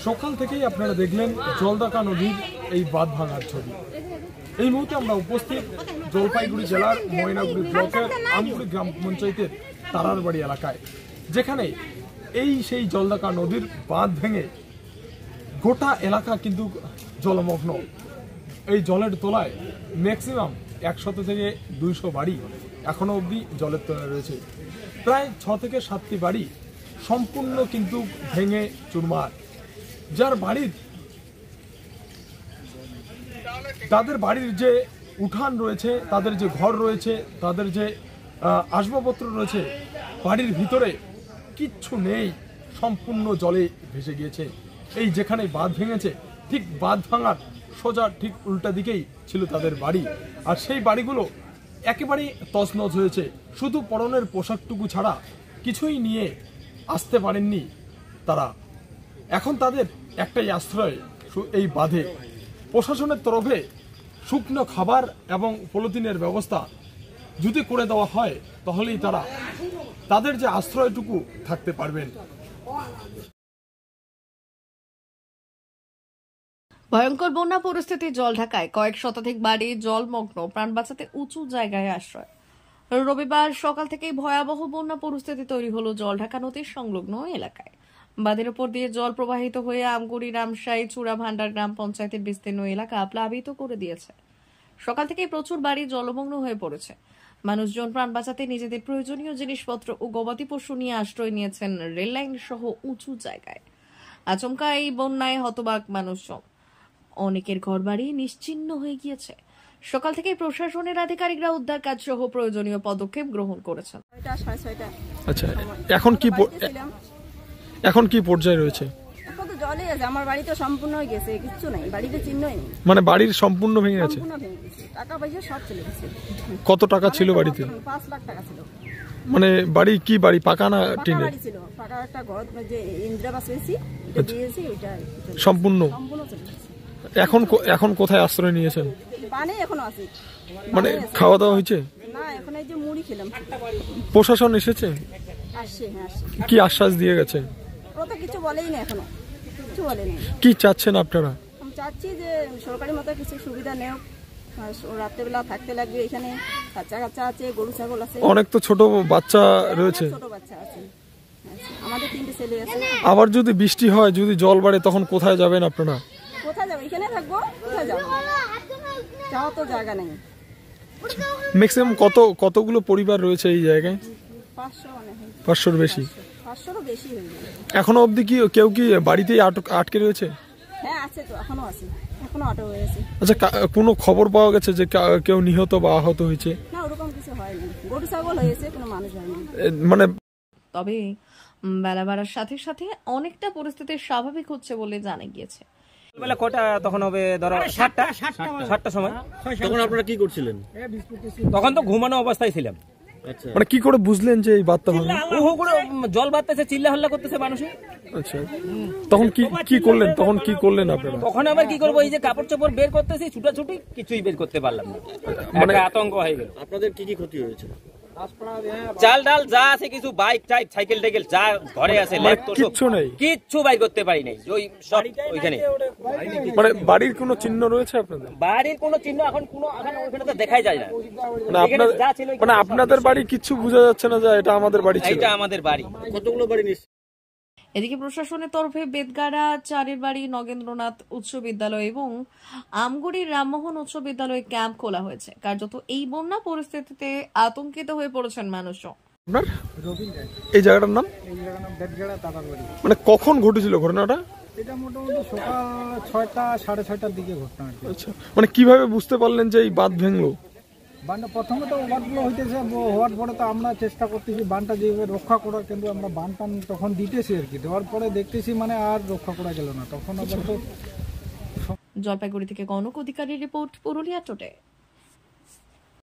সকাল থেকেই আপনারা দেখলেন জলঢাকা নদীর এই বাঁধ ভাঙার ছবি। এই মুহূর্তে আমরা উপস্থিত জলপাইগুড়ি জেলার ময়নাগুড়ি ব্লকের আমগুড়ি গ্রাম পঞ্চায়েতের তারারবাড়ি এলাকায়, যেখানে সেই জলঢাকা নদীর বাঁধ ভেঙে গোটা এলাকা কিন্তু জলমগ্ন। এই জলের তলায় ম্যাক্সিমাম 100 থেকে 200 বাড়ি এখনো অবধি জলের তলায় রয়েছে। প্রায় 6 থেকে 7টি বাড়ি সম্পূর্ণ কিন্তু ভেঙে চুরমার। যার বাড়ির তাদের বাড়ির যে উঠান রয়েছে, তাদের যে ঘর রয়েছে, তাদের যে আসবাবপত্র রয়েছে, বাড়ির ভিতরে কিচ্ছু নেই, সম্পূর্ণ জলে ভেসে গিয়েছে। এই যেখানে বাঁধ ভেঙেছে ঠিক বাঁধ ভাঙার সোজা ঠিক উল্টা দিকেই ছিল তাদের বাড়ি, আর সেই বাড়িগুলো একেবারেই তছনছ হয়েছে। শুধু পরনের পোশাকটুকু ছাড়া কিছুই নিয়ে আসতে পারেননি তারা। এখন তাদের একটাই আশ্রয় এই বাঁধে। প্রশাসনের তরফে শুকনো খাবার এবং পলিথিনের ব্যবস্থা যদি করে দেওয়া হয় তাহলেই তারা তাদের যে আশ্রয়টুকু থাকতে পারবেন। ভয়ঙ্কর বন্যা পরিস্থিতি জলঢাকায় কয়েক শতাধিক বাড়ি জলমগ্ন, প্রাণ বাঁচাতে উঁচু জায়গায় আশ্রয়। রবিবার সকাল থেকেই ভয়াবহ বন্যা পরিস্থিতি তৈরি হলো জলঢাকা নদীর সংলগ্ন এলাকায়। বাঁধের উপর দিয়ে জল প্রবাহিত হয়ে আমগুড়ি, রামশাই, চূড়াভান্ডার গ্রাম পঞ্চায়েতের বিস্তীর্ণ এলাকা প্লাবিত করে দিয়েছে। সকাল থেকেই প্রচুর বাড়ি জলমগ্ন হয়ে পড়েছে। মানুষজন প্রাণ বাঁচাতে নিজেদের প্রয়োজনীয় জিনিসপত্র ও গবাদি পশু নিয়ে আশ্রয় নিয়েছেন রেললাইন সহ উঁচু জায়গায়। আচমকা এই বন্যায় হতবাক মানুষজন, অনেকের ঘরবাড়ি নিশ্চিহ্ন হয়ে গিয়েছে। সকাল থেকে প্রশাসনের আধিকারিকরা উদ্ধার কাজ সহ প্রয়োজনীয় পদক্ষেপ গ্রহণ করেছেন। আচ্ছা, এখন কি পর্যায়ে রয়েছে? এখন তো জলে আছে, আমার বাড়ি তো সম্পূর্ণ হয়ে গেছে, কিছু নাই, বাড়িতে চিহ্নই নেই। মানে বাড়ির সম্পূর্ণ ভেঙে গেছে? টাকা পয়সা সব চলে গেছে। কত টাকা ছিল বাড়িতে? 5 লাখ টাকা ছিল। মানে বাড়ি কি বাড়ি, পাকা না টিনের? বাড়ি ছিল, পাকা একটা ঘর, যে ইন্দিরাবাস হয়েছি এটা দিয়েছি, ওইটা সম্পূর্ণ চলে গেছে। এখন কোথায় আশ্রয় নিয়েছেন? বানে এখনো আছে। মানে খাওয়া দাওয়া হয়েছে? না, এখন এই যে মুড়ি খেলাম। প্রশাসন এসেছে? আসছে, হ্যাঁ আসছে। কি আশ্বাস দিয়ে গেছে? ও তো কিছু বলেই না, এখনো কিছু বলেনি। কি চাচ্ছেন আপনারা? আমি চাচ্ছি যে সরকারি মতো কিছু সুবিধা নেও। রাত্রেবেলা থাকতে লাগবে এখানে, বাচ্চা কাচ্চা আছে, গরু ছাগল আছে, অনেক তো ছোট বাচ্চা রয়েছে। ছোট বাচ্চা আছে, আমাদের 3টে ছেলে আছে। আবার যদি বৃষ্টি হয়, যদি জল বাড়ে, তখন কোথায় যাবেন আপনারা? কোথায় যাবো? এখানে থাকবো, কোথায় যাবো? যাওয়ার তো জায়গা নেই। ম্যাক্সিমাম কতগুলো পরিবার রয়েছে এই জায়গায়? 500-র বেশি। 500-রও বেশি হয়ে যাবে। এখনো অবধি কি কেউ কি বাড়িতেই আটকে রয়েছে? হ্যাঁ আছে তো, এখনো আছে, এখনো আটক হয়ে আছে। আচ্ছা, কোনো খবর পাওয়া গেছে যে কেউ নিহত বা আহত হয়েছে? না, ওরকম কিছু হয়নি, গরু ছাগল হয়েছে, কোনো মানুষ হয়নি। মানে তবে বেলা বাড়ার সাথে সাথে অনেকটা পরিস্থিতি স্বাভাবিক হচ্ছে বলে জানা গিয়েছে। বেলা কটা তখন হবে? ধরো 7টা সময়। তখন আপনারা কি করছিলেন? তখন তো ঘুমানো অবস্থায় ছিলাম। মানে কি করে বুঝলেন যে এই বার্তা ভাঙবে? জল বাড়তেছে, চিল্লা হল্লা করতেছে মানুষ। আচ্ছা, তখন কি করলেন আপনারা? তখন আবার কি করবো, এই যে কাপড় চোপড় বের করতেছি, ছুটাছুটি, কিছুই বের করতে পারলাম না, মানে আতঙ্ক হয়ে গেল। আপনাদের কি ক্ষতি হয়েছে? চাল ডাল যা আছে, কিছু বাইক টাইক, সাইকেল টাইকেল যা ঘরে আছে, কিচ্ছু বাইর করতে পারি নাই। ওই সব ওইখানে। মানে বাড়ির কোনো চিহ্ন রয়েছে আপনাদের? বাড়ির কোনো চিহ্ন এখন ওখানে তো দেখাই যায় না। মানে আপনাদের বাড়ি কিচ্ছু বোঝা যাচ্ছে না যে এটা আমাদের বাড়ি ছিল? এটা আমাদের বাড়ি। কতগুলো বাড়ি নিচ্ছে? এদিকে প্রশাসনের তরফে বেদগাড়া, চারের বাড়ি, নগেন্দ্রনাথ উচ্চ বিদ্যালয় এবং আমগুড়ির রামমোহন উচ্চ বিদ্যালয়ে ক্যাম্প খোলা হয়েছে। কার্যত এই বন্যা পরিস্থিতিতে আতঙ্কিত হয়ে পড়েছেন মানুষজন। এই জায়গাটার নাম? বেদগাড়া তারারবাড়ি। মানে কখন ঘটেছিল ঘটনাটা? এটা মোটামুটি সকাল 6টা, 6:30টার দিকে ঘটনা। আচ্ছা, মানে কিভাবে বুঝতে পারলেন যে এই বাঁধ ভেঙলো? বানটা প্রথমে তো ওভারফ্লো হইতেছে, হওয়ার পরে তো আমরা চেষ্টা করতেছি বানটা যেভাবে রক্ষা করার, কিন্তু আমরা বানটা তখন দিতেছি আর কি, দেওয়ার পরে দেখতেছি মানে আর রক্ষা করা গেল না। তখন আবার তো। জলপাইগুড়ি থেকে কনক অধিকারীর রিপোর্ট, পুরুলিয়া টুডে।